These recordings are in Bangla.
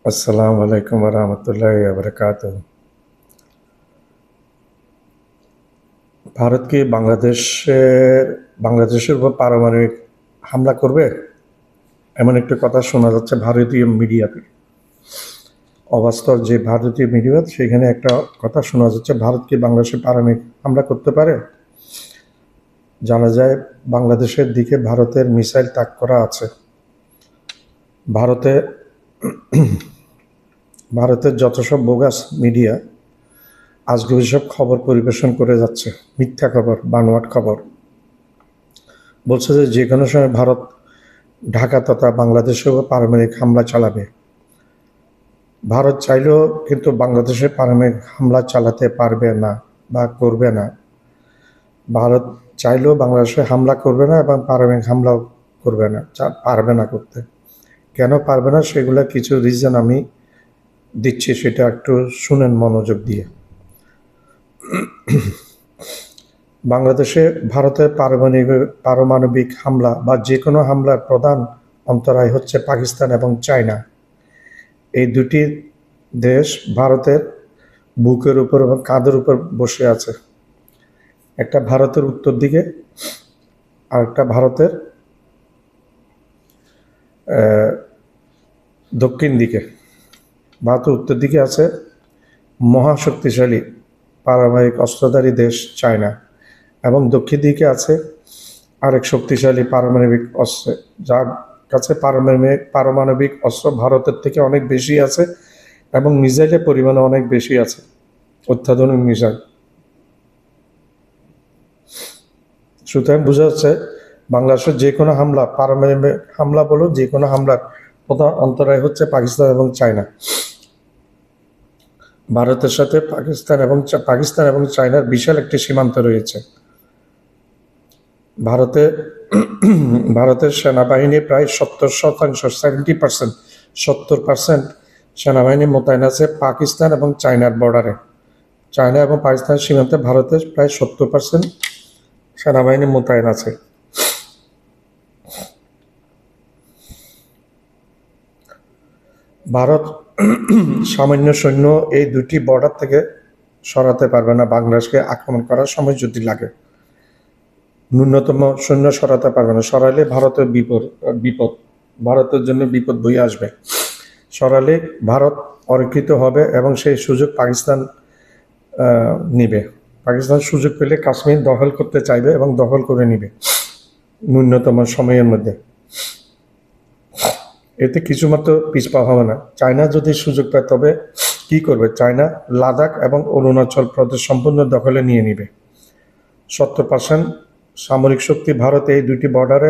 আসসালামু আলাইকুম রহমতুল্লাহি বারাকাতুহু। ভারত কি বাংলাদেশের উপর পারমাণবিক হামলা করবে? এমন একটি কথা শোনা যাচ্ছে ভারতীয় মিডিয়াতে। অবাস্তব যে ভারতীয় মিডিয়া, সেখানে একটা কথা শোনা যাচ্ছে ভারত কি বাংলাদেশে পারমাণবিক হামলা করতে পারে। জানা যায় বাংলাদেশের দিকে ভারতের মিসাইল তাক করা আছে। ভারতে ভারতের যত সব বোগাস মিডিয়া আজকে সব খবর পরিবেশন করে যাচ্ছে, মিথ্যা খবর, বানোয়াট খবর। বলছে যে কোনো সময় ভারত ঢাকা তথা বাংলাদেশেও পারমাণবিক হামলা চালাবে। ভারত চাইলেও কিন্তু বাংলাদেশে পারমাণবিক হামলা চালাতে পারবে না বা করবে না। ভারত চাইলেও বাংলাদেশে হামলা করবে না এবং পারমাণবিক হামলাও করবে না, পারবে না করতে। কেন পারবে না সেগুলো কিছু রিজন আমি দিচ্ছি, সেটা একটু শুনেন মনোযোগ দিয়ে। বাংলাদেশে ভারতের পারমাণবিক হামলা বা যে কোনো হামলার প্রধান অন্তরায় হচ্ছে পাকিস্তান এবং চায়না। এই দুটি দেশ ভারতের বুকের উপর এবং কাঁধের উপর বসে আছে। একটা ভারতের উত্তর দিকে আর একটা ভারতের দক্ষিণ দিকে। ভারতের উত্তর দিকে আছে মহাশক্তিশালী পারমাণবিক অস্ত্রধারী দেশ চায়না, এবং দক্ষিণ দিকে আছে আরেক শক্তিশালী পারমাণবিক অস্ত্র, যার কাছে পারমাণবিক অস্ত্র ভারতের থেকে অনেক বেশি আছে এবং মিসাইলের পরিমাণে অনেক বেশি আছে, অত্যাধুনিক মিসাইল। সুতরাং বোঝা যাচ্ছে বাংলাদেশের যে কোনো হামলা, পারমাণবিক হামলা বলুন, যে কোনো হামলার প্রধান অন্তরায় হচ্ছে পাকিস্তান এবং চায়না। ভারতের সাথে পাকিস্তান এবং চায়নার বিশাল একটি সীমান্ত রয়েছে। ভারতের সেনাবাহিনী প্রায় 70% সেনাবাহিনী মোতায়েন আছে পাকিস্তান এবং চায়নার বর্ডারে। চায়না এবং পাকিস্তানের সীমান্তে ভারতের প্রায় 70% সেনাবাহিনী মোতায়েন আছে। ভারত সামান্য সৈন্য এই দুটি বর্ডার থেকে সরাতে পারবে না। বাংলাদেশকে আক্রমণ করার সময় যদি লাগে ন্যূনতম সৈন্য সরাতে পারবে না। সরাইলে ভারতের বিপদ, ভারতের জন্য বিপদ বয়ে আসবে। সরালে ভারত অরক্ষিত হবে এবং সেই সুযোগ পাকিস্তান নিবে। পাকিস্তান সুযোগ পেলে কাশ্মীর দখল করতে চাইবে এবং দখল করে নিবে ন্যূনতম সময়ের মধ্যে। এতে কিছুমাত্র পিছপা হবে না। চায়না যদি সুযোগ পায় তবে কি করবে? চায়না লাদাখ এবং অরুণাচল প্রদেশ সম্পূর্ণ দখলে নিয়ে নিবে। 70% সামরিক শক্তি ভারত এই দুটি বর্ডার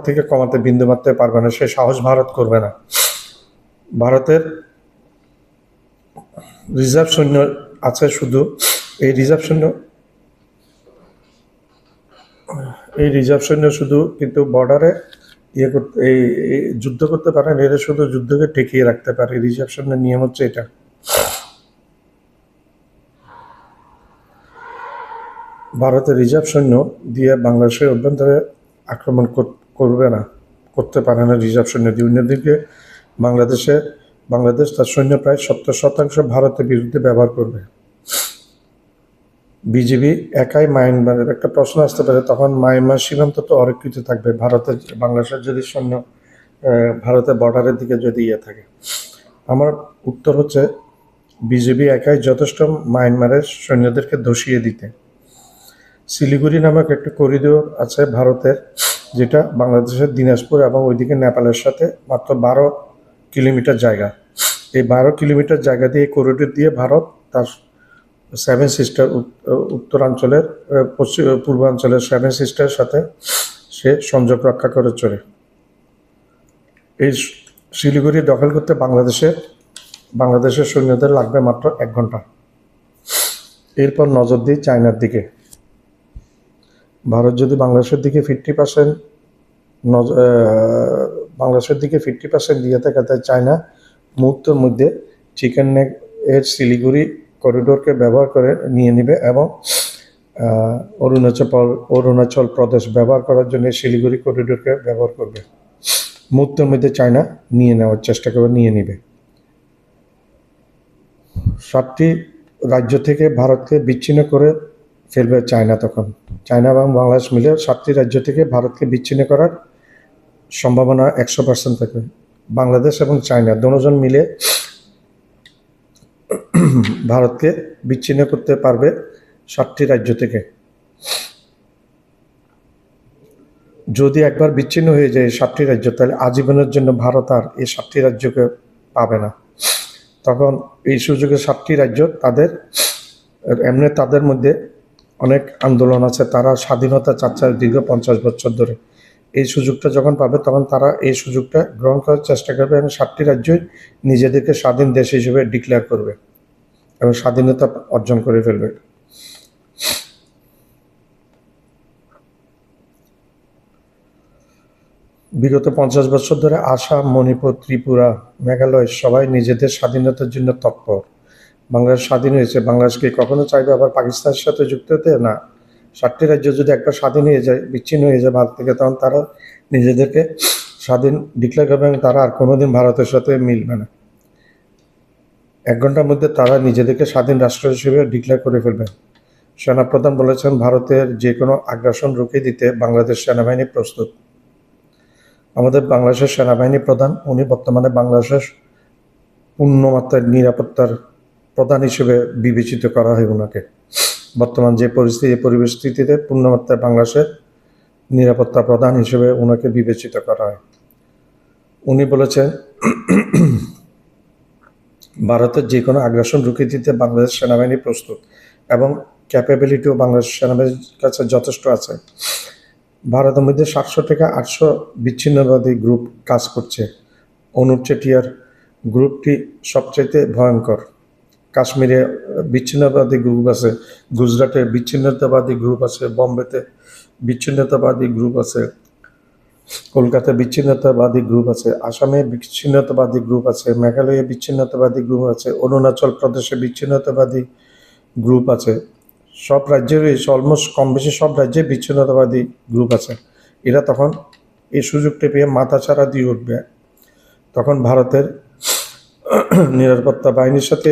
থেকে কমাতে বিন্দুমাত্র পারবে না, সে সাহস ভারত করবে না। ভারতের রিজার্ভ সৈন্য আছে শুধু, এই রিজার্ভ সৈন্য শুধু কিন্তু বর্ডারে এই যুদ্ধ করতে পারেন, এরা শুধু যুদ্ধকে ঠেকিয়ে রাখতে পারে। রিজার্ভ সৈন্যের নিয়ম হচ্ছে এটা। ভারতের রিজার্ভ সৈন্য দিয়ে বাংলাদেশের অভ্যন্তরে আক্রমণ করতে পারে না। রিজার্ভ সৈন্য দিয়ে অন্যদিকে বাংলাদেশ তার সৈন্য প্রায় 70% ভারতের বিরুদ্ধে ব্যবহার করবে। বিজিবি একাই মায়ানমারের, একটা প্রশ্ন আসতে পারে তখন মায়ানমার সীমান্ত তো অরক্ষিত থাকবে, বাংলাদেশের যদি সৈন্য ভারতের বর্ডারের দিকে যদি থাকে। আমার উত্তর হচ্ছে বিজিবি একাই যথেষ্ট মায়ানমারের সৈন্যদেরকে ধসিয়ে দিতে। শিলিগুড়ি নামক একটা করিডোর আছে ভারতের, যেটা বাংলাদেশের দিনাজপুর এবং ওইদিকে নেপালের সাথে মাত্র 12 কিলোমিটার জায়গা। এই 12 কিলোমিটার জায়গা দিয়ে করিডোর দিয়ে ভারত তার সেভেন সিস্টার উত্তরাঞ্চলের পূর্বাঞ্চলের সেভেন সিস্টারের সাথে সে সংযোগ রক্ষা করে চলে। এই শিলিগুড়ি দখল করতে বাংলাদেশের সৈন্যদের লাগবে মাত্র 1 ঘন্টা। এরপর নজর দিই চায়নার দিকে। ভারত যদি বাংলাদেশের দিকে 50% দিয়ে থাকে, তাই চায়না মুহূর্তের মধ্যে চিকেন নেক এর শিলিগুড়ি করিডোরকে ব্যবহার করে নিয়ে নেবে এবং অরুণাচল প্রদেশ ব্যবহার করার জন্য শিলিগুড়ি করিডোরকে ব্যবহার করবে। মুহূর্তের মধ্যে চায়না নিয়ে নেওয়ার চেষ্টা করবে, নিয়ে নিবে। 7টি রাজ্য থেকে ভারতকে বিচ্ছিন্ন করে ফেলবে চায়না তখন। চায়না এবং বাংলাদেশ মিলে 7টি রাজ্য থেকে ভারতকে বিচ্ছিন্ন করার সম্ভাবনা 100% থাকবে। বাংলাদেশ এবং চায়না দুজন মিলে ভারতকে বিচ্ছিন্ন করতে পারবে 7টি রাজ্য থেকে। যদি একবার বিচ্ছিন্ন হয়ে যায় 7টি রাজ্য, তাহলে আজীবনের জন্য ভারত আর এই 7টি রাজ্যকে পাবে না। তখন এই সুযোগে 7টি রাজ্য এমনি তাদের মধ্যে অনেক আন্দোলন আছে, তারা স্বাধীনতা চাচ্ছে দীর্ঘ 50 বছর ধরে। এই সুযোগটা যখন পাবে তখন তারা এই সুযোগটা গ্রহণ করার চেষ্টা করবে এবং 7টি রাজ্যই নিজেদেরকে স্বাধীন দেশ হিসেবে ডিক্লেয়ার করবে এবং স্বাধীনতা অর্জন করে ফেলবে। বিগত 50 বছর ধরে আসাম, মণিপুর, ত্রিপুরা, মেঘালয় সবাই নিজেদের স্বাধীনতার জন্য তৎপর। বাংলাদেশ স্বাধীন হয়েছে, বাংলাদেশ কি কখনো চাইবে আবার পাকিস্তানের সাথে যুক্ত হতে? না। 7টি রাজ্য যদি একবার স্বাধীন হয়ে যায়, বিচ্ছিন্ন হয়ে যায় ভারত থেকে, তখন তারা নিজেদেরকে স্বাধীন ডিক্লেয়ার করবে এবং তারা আর কোনোদিন ভারতের সাথে মিলবে না। 1 ঘন্টার মধ্যে তারা নিজেদেরকে স্বাধীন রাষ্ট্র হিসেবে ডিক্লেয়ার করে ফেলবে। সেনাপ্রধান বলেছেন, ভারতের যে কোনো আগ্রাসন রুখে দিতে বাংলাদেশ সেনাবাহিনী প্রস্তুত। আমাদের বাংলাদেশের সেনাবাহিনী প্রধান, উনি বর্তমানে বাংলাদেশের পূর্ণমাত্রার নিরাপত্তার প্রধান হিসেবে বিবেচিত করা হয় ওনাকে। বর্তমান যে পরিস্থিতিতে পূর্ণমাত্রায় বাংলাদেশের নিরাপত্তা প্রধান হিসেবে ওনাকে বিবেচিত করা হয়। উনি বলেছেন, ভারতের যে কোনো আগ্রাসন রুখে দিতে বাংলাদেশ সেনাবাহিনী প্রস্তুত এবং ক্যাপাবিলিটিও বাংলাদেশ সেনাবাহিনীর কাছে যথেষ্ট আছে। ভারতের মধ্যে 700 থেকে 800 বিচ্ছিন্নতাবাদী গ্রুপ কাজ করছে। অনুপ চেটিয়ার গ্রুপটি সবচাইতে ভয়ঙ্কর। কাশ্মীরে বিচ্ছিন্নতাবাদী গ্রুপ আছে, গুজরাটে বিচ্ছিন্নতাবাদী গ্রুপ আছে, বম্বেতে বিচ্ছিন্নতাবাদী গ্রুপ আছে, কলকাতায় বিচ্ছিন্নতাবাদী গ্রুপ আছে, আসামে বিচ্ছিন্নতাবাদী গ্রুপ আছে, মেঘালয়ে বিচ্ছিন্নতাবাদী গ্রুপ আছে, অরুণাচল প্রদেশে বিচ্ছিন্নতাবাদী গ্রুপ আছে। সব রাজ্যেরই অলমোস্ট কম বেশি সব রাজ্যে বিচ্ছিন্নতাবাদী গ্রুপ আছে। এরা তখন এই সুযোগটা পেয়ে মাথাচাড়া দিয়ে উঠবে। তখন ভারতের নিরাপত্তা বাহিনীর সাথে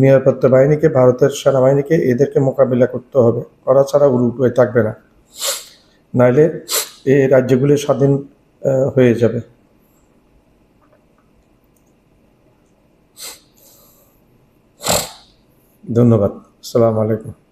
নিরাপত্তা বাহিনীকে, ভারতের সেনাবাহিনীকে এদেরকে মোকাবিলা করতে হবে, করা ছাড়া উপায় থাকবে না। নাইলে এই রাজ্যগুলি স্বাধীন হয়ে যাবে। ধন্যবাদ। আসসালামু আলাইকুম।